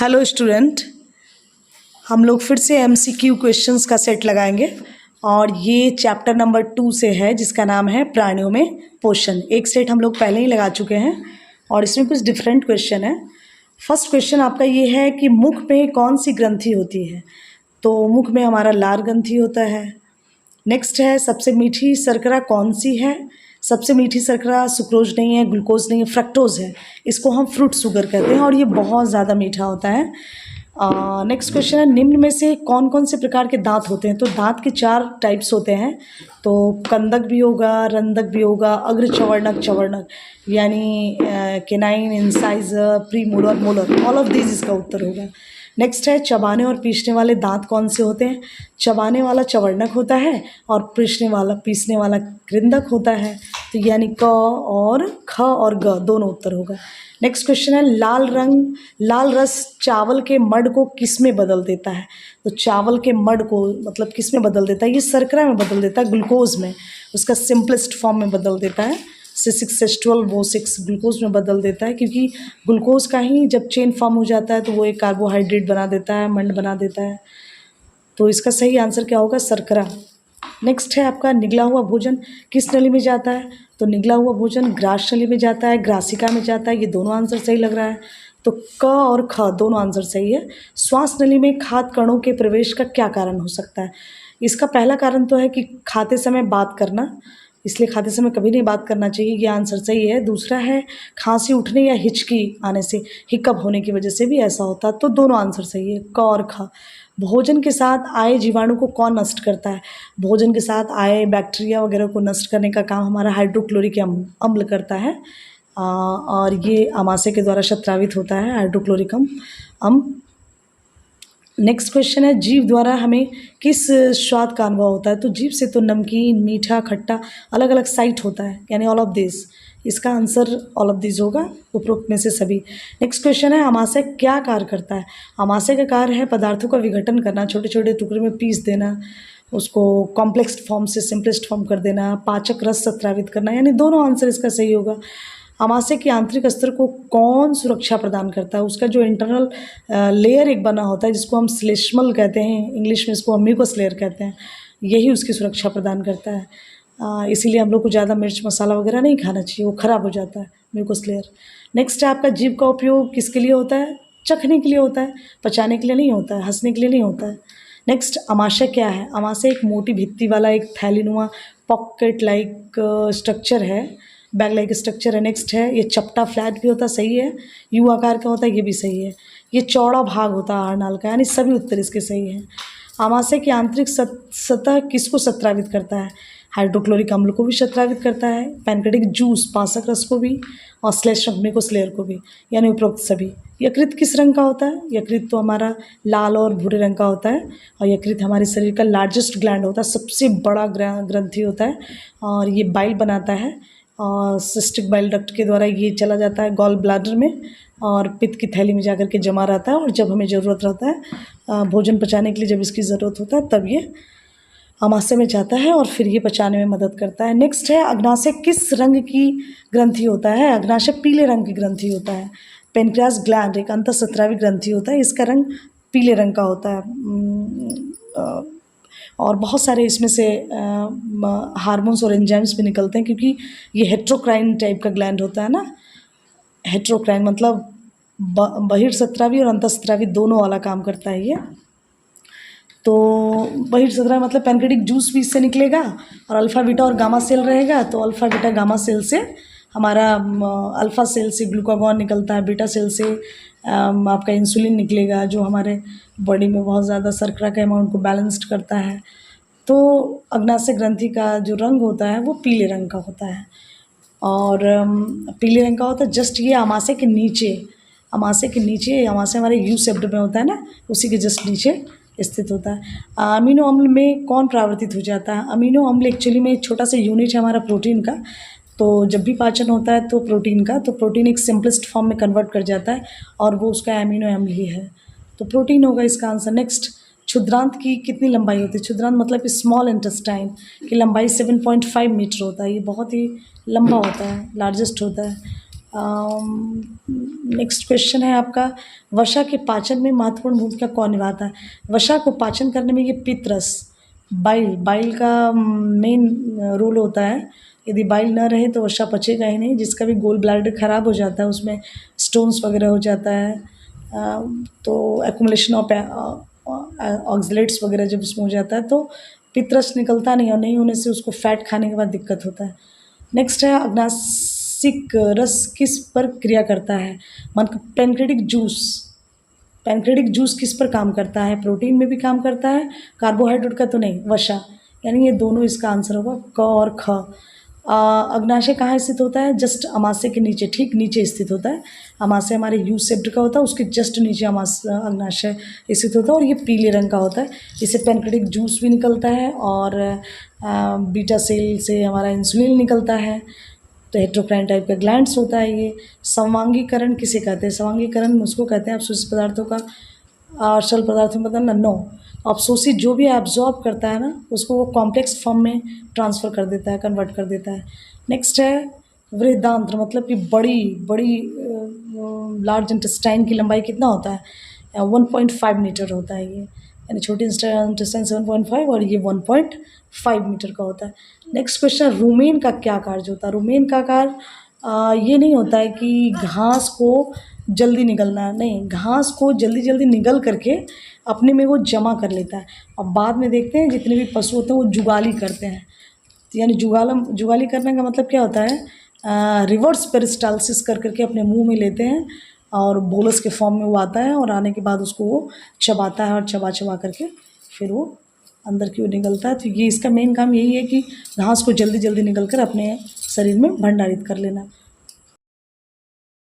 Hello student, हम लोग फिर से एमसीक्यू क्वेश्चंस का सेट लगाएंगे और ये चैप्टर नंबर 2 से है जिसका नाम है प्राणियों में पोषण। एक सेट हम लोग पहले ही लगा चुके हैं और इसमें कुछ डिफरेंट क्वेश्चन है। फर्स्ट क्वेश्चन आपका ये है कि मुख में कौन सी ग्रंथि होती है। तो मुख में हमारा लार ग्रंथि होता है। नेक्स्ट है सबसे मीठी शर्करा कौन सी है। सबसे मीठी शर्करा सुक्रोज नहीं है, ग्लूकोज नहीं है, फ्रक्टोज है। इसको हम फ्रूट शुगर कहते हैं और ये बहुत ज़्यादा मीठा होता है। नेक्स्ट क्वेश्चन है निम्न में से कौन कौन से प्रकार के दांत होते हैं। तो दांत के 4 टाइप्स होते हैं। तो कंदक भी होगा, रंदक भी होगा, अग्र चवर्णक, चवर्णक यानी canine, incisor, pre molar, molar, all of this इसका उत्तर होगा। नेक्स्ट है चबाने और पीसने वाले दांत कौन से होते हैं। चबाने वाला चवर्णक होता है और पीसने वाला कृंदक होता है। तो यानी क और ख और ग दोनों उत्तर होगा। नेक्स्ट क्वेश्चन है लाल रस चावल के मड को किस में बदल देता है। तो चावल के मड को मतलब किस में बदल देता है, ये शर्करा में बदल देता है, ग्लूकोज में, उसका सिंपलेस्ट फॉर्म में बदल देता है। C6H12 वो 6 ग्लूकोज में बदल देता है, क्योंकि ग्लूकोज का ही जब चेन फॉर्म हो जाता है तो वो एक कार्बोहाइड्रेट बना देता है, मंड बना देता है। तो इसका सही आंसर क्या होगा, शर्करा। नेक्स्ट है आपका निगला हुआ भोजन किस नली में जाता है। तो निगला हुआ भोजन ग्रास नली में जाता है, ग्रासिका में जाता है। ये दोनों आंसर सही लग रहा है। तो क और ख दोनों आंसर सही है। श्वास नली में खाद्य कणों के प्रवेश का क्या कारण हो सकता है। इसका पहला कारण तो है कि खाते समय बात करना, इसलिए खाते समय कभी नहीं बात करना चाहिए, ये आंसर सही है। दूसरा है खांसी उठने या हिचकी आने से, हिकअप होने की वजह से भी ऐसा होता है। तो दोनों आंसर सही है, क और ख। भोजन के साथ आए जीवाणु को कौन नष्ट करता है। भोजन के साथ आए बैक्टीरिया वगैरह को नष्ट करने का काम हमारा हाइड्रोक्लोरिक अम्ल करता है। और ये अमाशय के द्वारा शत्रावित होता है हाइड्रोक्लोरिक अम्ल। नेक्स्ट क्वेश्चन है जीभ द्वारा हमें किस स्वाद का अनुभव होता है। तो जीभ से तो नमकीन, मीठा, खट्टा अलग अलग साइट होता है, यानी ऑल ऑफ दिस। इसका आंसर ऑल ऑफ दिस होगा, उपरोक्त में से सभी। नेक्स्ट क्वेश्चन है अमाशय क्या कार्य करता है। अमाशय का कार्य है पदार्थों का विघटन करना, छोटे छोटे टुकड़े में पीस देना, उसको कॉम्प्लेक्स फॉर्म से सिंपलेस्ट फॉर्म कर देना, पाचक रस स्रावित करना, यानी दोनों आंसर इसका सही होगा। अमाशय के आंतरिक स्तर को कौन सुरक्षा प्रदान करता है। उसका जो इंटरनल लेयर एक बना होता है जिसको हम श्लेष्मल कहते हैं, इंग्लिश में इसको हम म्यूकस लेयर कहते हैं, यही उसकी सुरक्षा प्रदान करता है। इसीलिए हम लोग को ज़्यादा मिर्च मसाला वगैरह नहीं खाना चाहिए, वो ख़राब हो जाता है म्यूकस लेयर। नेक्स्ट है आपका जीभ का उपयोग किसके लिए होता है। चखने के लिए होता है, पचाने के लिए नहीं होता है, हंसने के लिए नहीं होता है। नेक्स्ट अमाशय क्या है। अमाशय एक मोटी भित्ति वाला एक थैलीनुमा पॉकेट लाइक स्ट्रक्चर है, बैग लाइक स्ट्रक्चर है। नेक्स्ट है ये चपटा फ्लैट भी होता है, सही है। यू आकार का होता है, ये भी सही है। ये चौड़ा भाग होता है आहार नाल का, यानी सभी उत्तर इसके सही हैं। अमाशय की आंतरिक सतह किसको स्रावित करता है। हाइड्रोक्लोरिक अम्ल को भी स्रावित करता है, पैनक्रेटिक जूस पाचक रस को भी, और श्लेष्मक म्यूकस लेयर को भी, यानी उपरोक्त सभी। यकृत किस रंग का होता है। यकृत तो हमारा लाल और भूरे रंग का होता है, और यकृत हमारे शरीर का लार्जेस्ट ग्लैंड होता है, सबसे बड़ा ग्रंथि होता है, और ये बाइल बनाता है, और सिस्टिक बाइल डक्ट के द्वारा ये चला जाता है गॉल ब्लैडर में, और पित्त की थैली में जाकर के जमा रहता है, और जब हमें ज़रूरत रहता है भोजन पचाने के लिए, जब इसकी ज़रूरत होता है तब ये अमाशय में जाता है और फिर ये पचाने में मदद करता है। नेक्स्ट है अग्नाशय किस रंग की ग्रंथि होता है। अग्नाशय पीले रंग की ग्रंथि होता है। पेनक्रियास ग्लैंड एक अंतःस्रावी ग्रंथि होता है, इसका रंग पीले रंग का होता है। और बहुत सारे इसमें से हार्मोन्स और एंजाइम्स भी निकलते हैं, क्योंकि ये हेट्रोक्राइन टाइप का ग्लैंड होता है ना। हेट्रोक्राइन मतलब बहिर्सत्रावी और अंतःस्रावी दोनों वाला काम करता है ये। तो बहिर्सत्रावी मतलब पैनक्रेटिक जूस भी इससे निकलेगा, और अल्फ़ा बीटा और गामा सेल रहेगा। तो अल्फ़ा बीटा गामा सेल से हमारा अल्फ़ा सेल से ग्लूकागॉन निकलता है, बीटा सेल से आपका इंसुलिन निकलेगा, जो हमारे बॉडी में बहुत ज़्यादा शर्करा के अमाउंट को बैलेंस्ड करता है। तो अग्नाशय ग्रंथि का जो रंग होता है वो पीले रंग का होता है, और पीले रंग का होता है जस्ट ये अमाशय के नीचे, अमाशय हमारे यू शेप्ड में होता है ना, उसी के जस्ट नीचे स्थित होता है। अमीनो अम्ल में कौन परावर्तित हो जाता है। अमीनो अम्ल एक्चुअली में एक छोटा सा यूनिट है हमारा प्रोटीन का। तो जब भी पाचन होता है तो प्रोटीन एक सिंपलेस्ट फॉर्म में कन्वर्ट कर जाता है, और वो उसका अमीनो अम्ल ही है, तो प्रोटीन होगा इसका आंसर। नेक्स्ट क्षुद्रांत की कितनी लंबाई होती है। क्षुद्रांत मतलब स्मॉल इंटेस्टाइन की लंबाई 7.5 मीटर होता है, ये बहुत ही लंबा होता है, लार्जेस्ट होता है। नेक्स्ट क्वेश्चन है आपका, वसा के पाचन में महत्वपूर्ण भूमिका कौन निभाता है? वसा को पाचन करने में ये पित्रस, बाइल का मेन रोल होता है। यदि बाइल ना रहे तो वसा पचेगा ही नहीं। जिसका भी गोल ब्लैडर ख़राब हो जाता है, उसमें स्टोन्स वगैरह हो जाता है, तो एक्यूमुलेशन ऑफ ऑक्सलेट्स वगैरह जब उसमें हो जाता है तो पित्रस निकलता नहीं, और नहीं होने से उसको फैट खाने के बाद दिक्कत होता है। नेक्स्ट है, अग्नाशिक रस किस पर क्रिया करता है? पैनक्रेटिक जूस किस पर काम करता है? प्रोटीन में भी काम करता है, कार्बोहाइड्रेट का तो नहीं, वसा। यानी ये दोनों इसका आंसर होगा, क और ख। अग्नाशय कहाँ स्थित होता है? जस्ट अमाशय के नीचे, ठीक नीचे स्थित होता है। अमाशय हमारे यू शेप्ड का होता है, उसके जस्ट नीचे अग्नाशय स्थित होता है, और ये पीले रंग का होता है। इससे पैनक्रेटिक जूस भी निकलता है, और बीटा सेल से हमारा इंसुलिन निकलता है। तो हेट्रोक्राइन टाइप का ग्लैंड्स होता है ये। संवांगीकरण किसे कहते हैं? संवांगीकरण उसको कहते हैं अवशोषित पदार्थों का सरल पदार्थों में बदलना। नो, अवशोषित जो भी एब्जॉर्ब करता है ना, उसको वो कॉम्प्लेक्स फॉर्म में ट्रांसफ़र कर देता है, कन्वर्ट कर देता है। नेक्स्ट है, वृहदांत्र मतलब कि बड़ी लार्ज इंटेस्टाइन की लंबाई कितना होता है? 1.5 मीटर होता है ये, यानी छोटी इंटेस्टाइन 7.5 और ये 1.5 मीटर का होता है। नेक्स्ट क्वेश्चन, रूमेन का क्या कार्य होता है? रूमेन का कार्य ये नहीं होता है कि घास को जल्दी निगलना, नहीं, घास को जल्दी निगल करके अपने में वो जमा कर लेता है। अब बाद में देखते हैं जितने भी पशु होते हैं वो जुगाली करते हैं। यानी जुगाली करने का मतलब क्या होता है? रिवर्स पेरिस्टालसिस कर करके अपने मुंह में लेते हैं, और बोलस के फॉर्म में वो आता है, और आने के बाद उसको वो चबाता है, और चबा करके फिर वो अंदर की ओर निकलता है। तो ये इसका मेन काम यही है कि घास को जल्दी निकल कर अपने शरीर में भंडारित कर लेना।